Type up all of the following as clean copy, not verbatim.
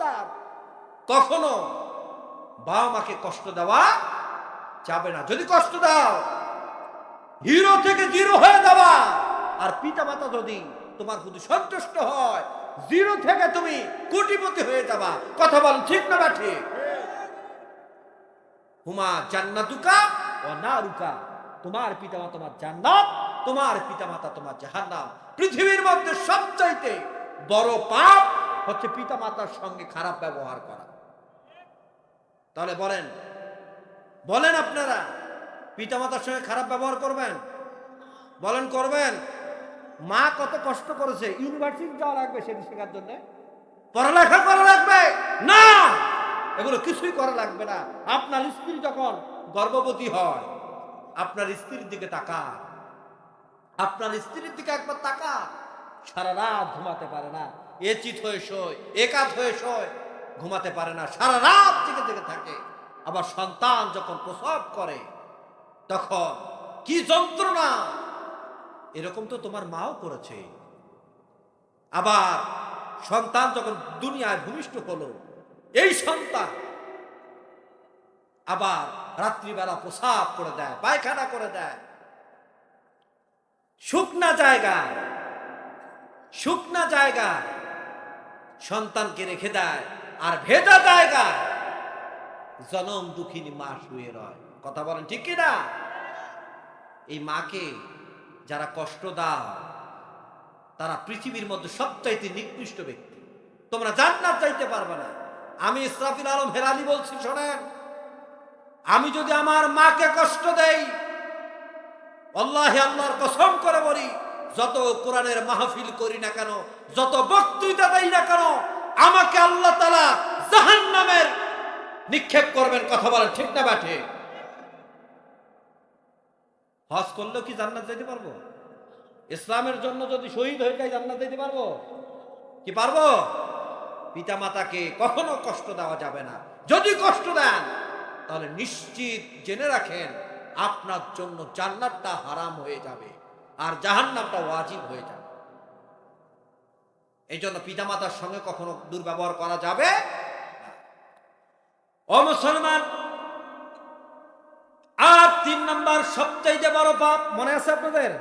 খবরদার কখনো বাবা মাকে কষ্ট দেওয়া যাবে না। যদি কষ্ট দাও হিরো থেকে জিরো হয়ে যাবা। আর পিতা মাতা যদি তোমার প্রতি সন্তুষ্ট হয়, জিরো থেকে তুমি কোটিপতি হয়ে যাবা। কথা বল ঠিক না বা ঠিক? হুমা জান্নাতুকা ওয়া নারুকা, তোমার পিতামাতা তোমার জান্নাত, তোমার পিতামাতা তোমার জাহান্নাম। পৃথিবীর মধ্যে সবচাইতে বড় পাপ হচ্ছে পিতামাতার সঙ্গে খারাপ ব্যবহার করা। তাহলে বলেন বলেন আপনারা পিতামাতার সঙ্গে খারাপ ব্যবহার করবেন? বলেন করবেন? মা কত কষ্ট করেছে, ইউনিভার্সিটি যাওয়া লাগবে সেটি শেখার জন্য, পড়ালেখা করা লাগবে না, এগুলো কিছুই করা লাগবে না। আপনার স্ত্রী যখন গর্ভবতী হয়, আপনার স্ত্রীর দিকে তাকান, আপনার স্ত্রীর দিকে একবার তাকান। সারা রাত ঘুমাতে পারে না, এ চিত হয়ে শোয়, একাত হয়ে শোয়, ঘুমাতে পারে না, সারা রাত জেগে জেগে থাকে। আবার সন্তান যখন প্রসব করে তখন কি যন্ত্রণা, এরকম তো তোমার মাও করেছে। আবার সন্তান যখন দুনিয়ায় ভূমিষ্ঠ হলো, এই সন্তান আবার রাত্রিবেলা প্রসাব করে দেয়, পায়খানা করে দেয়, শুকনা জায়গায় সন্তানকে রেখে দেয়, আর ভেজা জায়গায় জনম দুঃখিনী মা শুয়ে রয়। কথা বলেন ঠিক কিনা? এই মাকে যারা কষ্ট দাও তারা পৃথিবীর মধ্যে সবচাইতে নিকৃষ্ট ব্যক্তি। তোমরা জান্নাত চাইতে পারবে না। আমি ইসরাফিল আলম হেলালি বলছি, শোনেন, আমি যদি আমার মাকে কষ্ট দেই, আল্লাহে আল্লাহর কসম করে বলি, যত কোরআনের মাহফিল করি না কেন, যত বক্তৃতা দেই না কেন, আমাকে আল্লাহ তাআলা জাহান্নামের নিক্ষেপ করবেন। কথা বলেন ঠিক না বাঠে? হজ করলেও কি জান্নাত যেতে পারবো? ইসলামের জন্য যদি শহীদ হয়ে যায় জান্নাত যেতে পারবো কি পারবো? পিতা মাতাকে কখনো কষ্ট দেওয়া যাবে না। যদি কষ্ট দেন তাহলে নিশ্চিত জেনে রাখেন আপনার জন্য জান্নাতটা হারাম হয়ে যাবে আর জাহান্নামটা ওয়াজিব হয়ে যাবে। এই জন্য পিতা মাতার সঙ্গে কখনো দুর্ব্যবহার করা যাবে না। ও মুসলমান, আর 3 নম্বর সবচাইতে বড় পাপ, মনে আছে আপনাদের?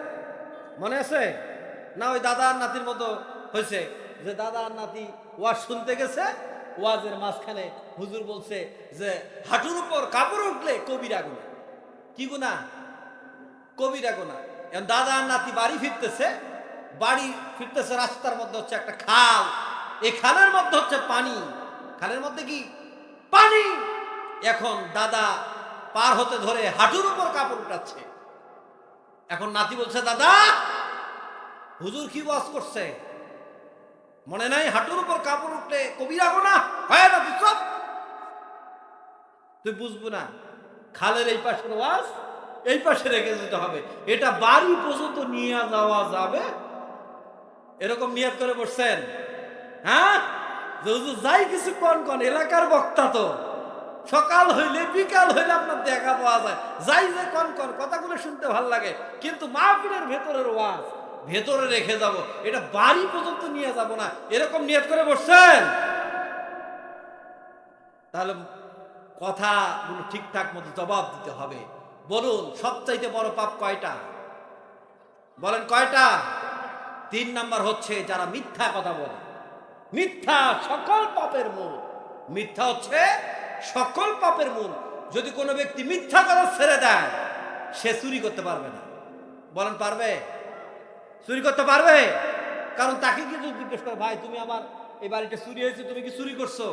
মনে আছে না? ওই দাদা আর নাতির মতো হয়েছে যে দাদা আর নাতি ওয়াজ শুনতে গেছে, ওয়াজের মাঝখানে হুজুর বলছে যে হাঁটুর উপর কাপড় উঠলে কবিরা গুনাহ। কি গুনাহ? কবিরা গুনাহ। এখন দাদা আর নাতি বাড়ি ফিরতেছে, রাস্তার মধ্যে হচ্ছে একটা খাল, এই খালের মধ্যে হচ্ছে পানি, খালের মধ্যে কি পানি। এখন দাদা পার হতে ধরে হাঁটুর উপর কাপড় উঠাচ্ছে। এখন নাতি বলছে, দাদা হুজুর কি ওয়াজ করছে, মনে নাই হাঁটুর উপর কাপড় উঠলে কবিরা গুনাহ হয় না? তুই বুঝবো না, খালের এই পাশের ওয়াজ এই পাশে রেখে যেতে হবে, এটা বাড়ি পর্যন্ত নিয়ে যাওয়া যাবে, এরকম নিয়ত করে বসছেন। হ্যাঁ, যাই কিছু কন এলাকার বক্তা তো, সকাল হইলে বিকাল হইলে আপনার দেখা পাওয়া যায়, যাই যে কন কথাগুলো শুনতে ভাল লাগে, কিন্তু মাহফিলের ভেতরের ওয়াজ ভেতরে রেখে যাব, এটা বাড়ি পর্যন্ত নিয়ে যাব না, এরকম নিয়ত করে বসছেন। তাহলে কথাগুলো ঠিকঠাক মতো জবাব দিতে হবে। বলুন সবচাইতে বড় পাপ কয়টা? বলেন কয়টা? 3 নাম্বার হচ্ছে যারা মিথ্যা কথা বলে। মিথ্যা সকল পাপের মূল। মিথ্যা হচ্ছে সকল পাপের মূল। যদি কোনো ব্যক্তি মিথ্যা কথা ছেড়ে দেয়, সে চুরি করতে পারবে না। বলেন পারবে? চুরি করতে পারবে? কারণ তাকে কিছু জিজ্ঞেস করে, ভাই তুমি আমার এই বাড়িটা চুরি হয়েছে, তুমি কি চুরি করছো?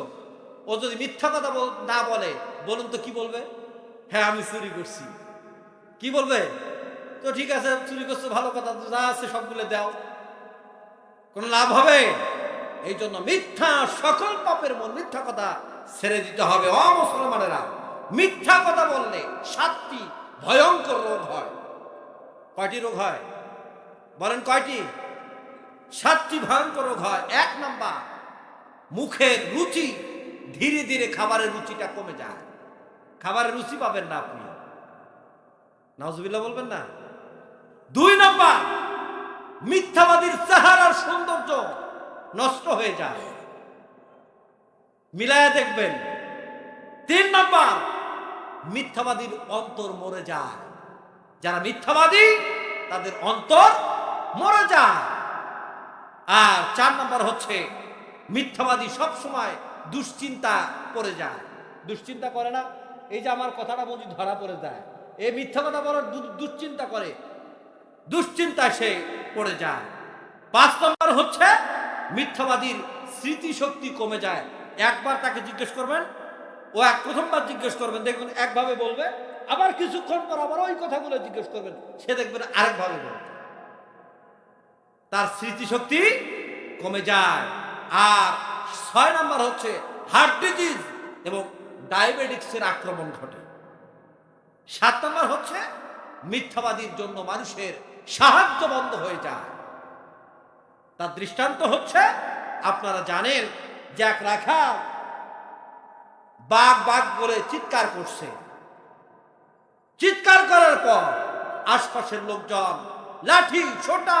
ও যদি মিথ্যা কথা না বলে, বলুন তো কি বলবে? হ্যাঁ আমি চুরি করছি। কি বলবে? তো ঠিক আছে, চুরি করছো, ভালো কথা, যা আছে সবগুলো দাও। কোন লাভ হবে? এই জন্য মিথ্যা সকল পাপের মূল। মিথ্যা কথা ছেড়ে দিতে হবে। ও মুসলমানেরা, মিথ্যা কথা বললে 7টি ভয়ঙ্কর রোগ হয়। কয়টি রোগ হয়? বলেন কয়টি? 7টি ভয়ঙ্কর রোগ হয়। 1 নাম্বার, মুখের রুচি, ধীরে ধীরে খাবারের রুচিটা কমে যায়, খাবারের রুচি পাবেন না আপনি। নাউজুবিল্লাহ বলবেন না? 2 নাম্বার, মিথ্যাবাদীর চেহারার সৌন্দর্য নষ্ট হয়ে যায়। মিলায়া দেখবেন। 3 নাম্বার, মিথ্যাবাদীর অন্তর মরে যায়। যারা মিথ্যাবাদী তাদের অন্তর মরে যায়। আর 4 নাম্বার হচ্ছে মিথ্যাবাদী সব সময় দুশ্চিন্তা পড়ে যায়। দুশ্চিন্তা করে না? এই যে আমার কথাটা বুঝি ধরা পড়ে যায়, এই মিথ্যা কথা বলার দুশ্চিন্তা করে, দুশ্চিন্তা সে পড়ে যায়। 5 নম্বর হচ্ছে মিথ্যাবাদীর স্মৃতিশক্তি কমে যায়। একবার তাকে জিজ্ঞেস করবেন, ও প্রথমবার জিজ্ঞেস করবেন, দেখবেন একভাবে বলবে, আবার কিছুক্ষণ পর আবার ওই কথাগুলো জিজ্ঞেস করবেন, সে দেখবেন আরেকভাবে বলবে। তার স্মৃতিশক্তি কমে যায়। আর 6 নাম্বার হচ্ছে হার্ট ডিজিজ এবং ডায়াবেটিক্সের আক্রমণ ঘটে। 7 নাম্বার হচ্ছে মিথ্যাবাদীর জন্য মানুষের সাহায্য বন্ধ হয়ে যায়। তার দৃষ্টান্ত হচ্ছে, আপনারা জানেন যে এক রাখাল বাঘ বাঘ বলে চিৎকার করছে। চিৎকার করার পর আশপাশের লোকজন লাঠি ছোটা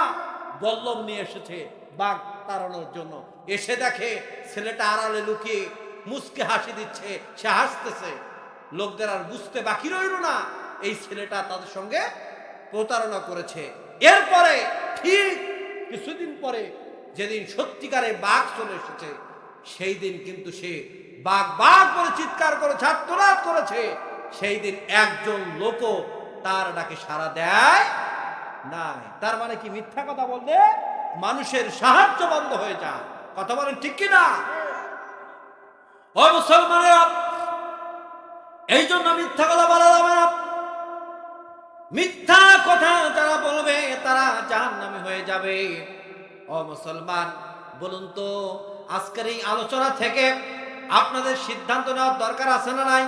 বল্লম নিয়ে এসেছে বাঘ তাড়ানোর জন্য। এসে দেখে ছেলেটা আড়ালে লুকিয়ে মুচকে হাসি দিচ্ছে, সে হাসতেছে। লোকদের আর বুঝতে বাকি রইল না এই ছেলেটা তাদের সঙ্গে প্রতারণা করেছে। এরপরে ঠিক কিছুদিন পরে যেদিন সত্যিকারে বাঘ চলে এসেছে, সেই দিন কিন্তু সে বাঘ বাঘ করে চিৎকার করে ছাত্রনাদ করেছে। সেই দিন একজন লোকও তার ডাকে সাড়া দেয় নাই। তার মানে কি? মিথ্যা কথা বললে মানুষের সাহায্য বন্ধ হয়ে যায়। কথা বলেন ঠিক কিনা? ও মুসলমানেরা, এই জন্য মিথ্যা কথা বলা যাবে না। মিথ্যা কথা যারা বলবে তারা জাহান্নামী হয়ে যাবে। ও মুসলমান, বলুন তো আজকের এই আলোচনা থেকে আপনাদের সিদ্ধান্ত নেওয়ার দরকার আছে না নাই?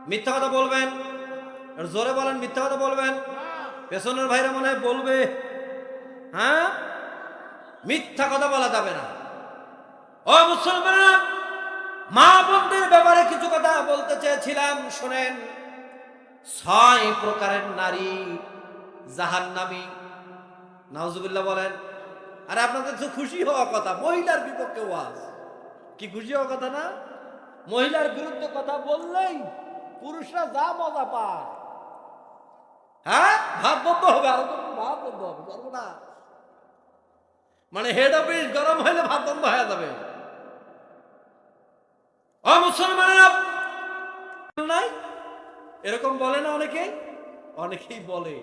মিথ্যা কথা বলবেন? জোরে বলেন, মিথ্যা কথা বলবেন? পেছনের ভাইরা মনে হয় বলবে। হ্যাঁ, মিথ্যা কথা বলা যাবে না। ও মুসলমানেরা, মা বোনদের ব্যাপারে কিছু কথা বলতে চেয়েছিলাম, শুনেন। 6 প্রকারের নারী জাহান্নামী। নাউজুবিল্লাহ বলেন। আরে আপনাদের তো খুশি হওয়া কথা, মহিলার বিপক্ষে ওয়াজ। কি খুশি হওয়ার কথা না? মহিলার বিরুদ্ধে কথা বললেই পুরুষরা যা মজা পায়। হ্যাঁ, ভাব বন্ধ হবে, আরো ভাব বন্ধ হবে, সর্বনা। মানে হেড অফিস গরম হইলে ভাব বন্ধ হয়ে যাবে। ও মুসলমানেরা, নাই এরকম বলে না অনেকেই? অনেকেই বলে,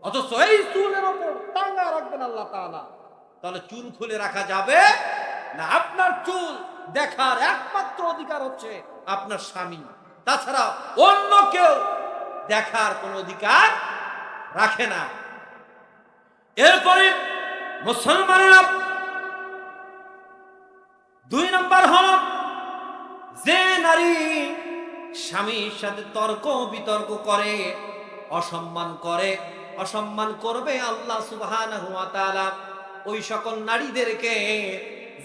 অথচ এই চুলের ওপর টাঙ্গা রাখবেন আল্লাহ তাআলা। তাহলে চুল খুলে রাখা যাবে না? আপনার চুল দেখার একমাত্র অধিকার হচ্ছে আপনার স্বামী, তাছাড়া অন্য কেউ দেখার কোনো অধিকার রাখে না। এরপরে মুসলমানেরা, 2 নম্বর হল যে নারী স্বামীর সাথে তর্ক বিতর্ক করে, অসম্মান করবে আল্লাহ সুবহানাহু ওয়া তাআলা ওই সকল নারীদেরকে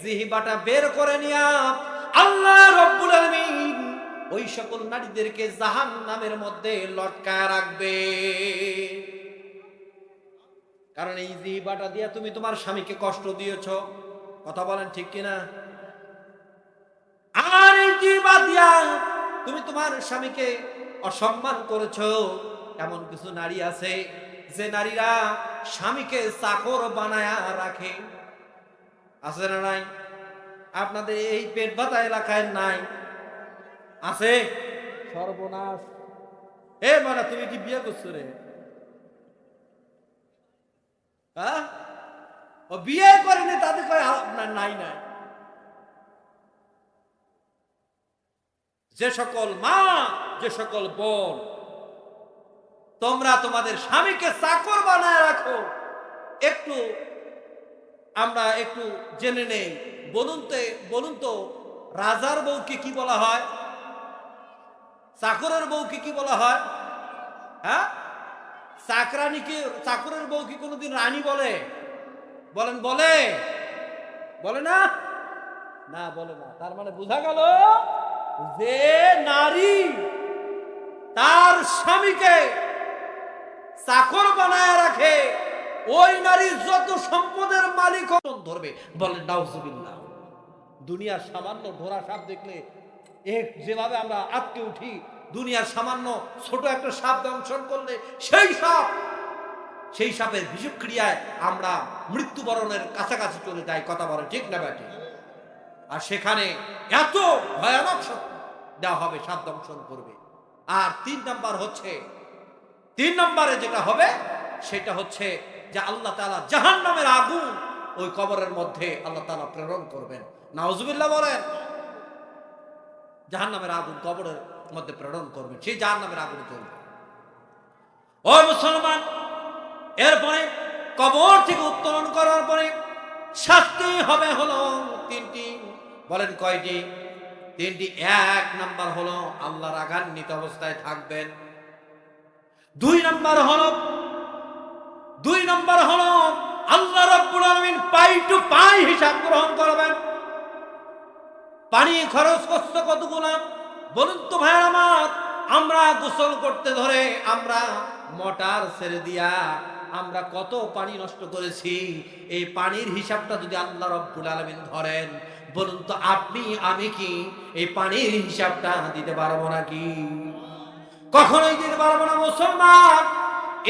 জিহ্বাটা বের করে নিয়া আল্লাহ রাব্বুল আলামিন ওই সকল নারীদেরকে জাহান্নামের মধ্যে লটকায় রাখবে। কারণ এই জিহ্বাটা দিয়া তুমি তোমার স্বামীকে কষ্ট দিয়েছো। কথা বলেন ঠিক কিনা? আর এই জিহ্বা দিয়া তুমি তোমার স্বামীকে অসম্মান করেছো। এমন কিছু নারী আছে যে নারীরা স্বামীকে চাকর বানায়া রাখে। আছে না নাই? আপনাদের এই পেট ভাতা এলাকায় নাই? আছে? সর্বনাশ। এ মানে তুমি কি বিয়ে করছো রে? হ্যাঁ, ও বিয়ে করেনি, তাদের কয় আপনার নাই নাই। যে সকল মা, যে সকল বোন তোমরা তোমাদের স্বামীকে চাকর বানায় রাখো, আমরা একটু জেনে নেই। বলুন তো রাজার বউকে কি বলা হয়? চাকরের বউকে কি বলা হয়? হ্যাঁ, চাকরানিকে, চাকরের বউকে কোনোদিন রানী বলে? বলেন, বলে না? না, বলে না। তার মানে বোঝা গেল যে নারী তার স্বামীকে চাকর বানায় রাখে, ওই নারী যত সম্পদের মালিক ধরবে। বলেন নাউজুবিল্লাহ। দুনিয়ার সামান্য ঢোরা সাপ দেখলে যেভাবে আমরা আটকে উঠি, দুনিয়ার সামান্য ছোট একটা সাপ দংশন করলে সেই সাপের বিষক্রিয়ায় আমরা মৃত্যুবরণের কাছাকাছি চলে যাই। কথা বলে ঠিক না ব্যাটি? আর সেখানে এত ভয়ানক শাস্তি দেওয়া হবে, সাপ দংশন করবে। আর 3 নম্বরে যেটা হবে সেটা হচ্ছে যে আল্লাহ তাআলা জাহান্নামের আগুন ওই কবরের মধ্যে আল্লাহ তাআলা প্রেরণ করবেন। নাউজুবিল্লাহ বলেন। জাহান্নামের আগুন কবরের মধ্যে প্রেরণ করবেন, সেই জাহান্নামের আগুন জ্বলবে। ও মুসলমান, এরপরে কবর থেকে উত্তোলন করার পরে শাস্তি হবে হলো 3টি। বলেন কয়টি? 3টি। 1 নাম্বার হলো আল্লাহর রাগান্বিত অবস্থায় থাকবেন। 2 নাম্বার হলো আল্লাহ রাব্বুল আলামিন পাই টু পাই হিসাব গ্রহণ করবেন। পানি খরচ করছে কতগুলো বলুন তো ভাইরা আমার? আমরা গোসল করতে ধরে আমরা মোটর ছেড়ে দিয়া আমরা কত পানি নষ্ট করেছি। এই পানির হিসাবটা যদি আল্লাহ রাব্বুল আলামিন ধরেন, বলুন তো আপনি আমি কি এই পানির হিসাবটা দিতে পারবো নাকি? কখনোই দিতে পারবো না মুসলমান।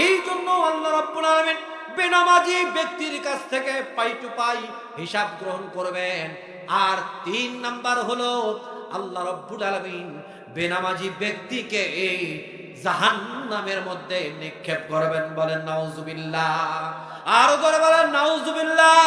এই জন্য আল্লাহ রাব্বুল আলামিন বেনামাজি ব্যক্তির কাছ থেকে পাই টু পাই হিসাব গ্রহণ করবেন। আর 3 নাম্বার হলো আল্লাহ রাব্বুল আলামিন বেনামাজি ব্যক্তিকে এই জাহান্নামের মধ্যে নিক্ষেপ করবেন। বলেন নাউজুবিল্লাহ। আরো করে বলেন নাউজুবিল্লাহ।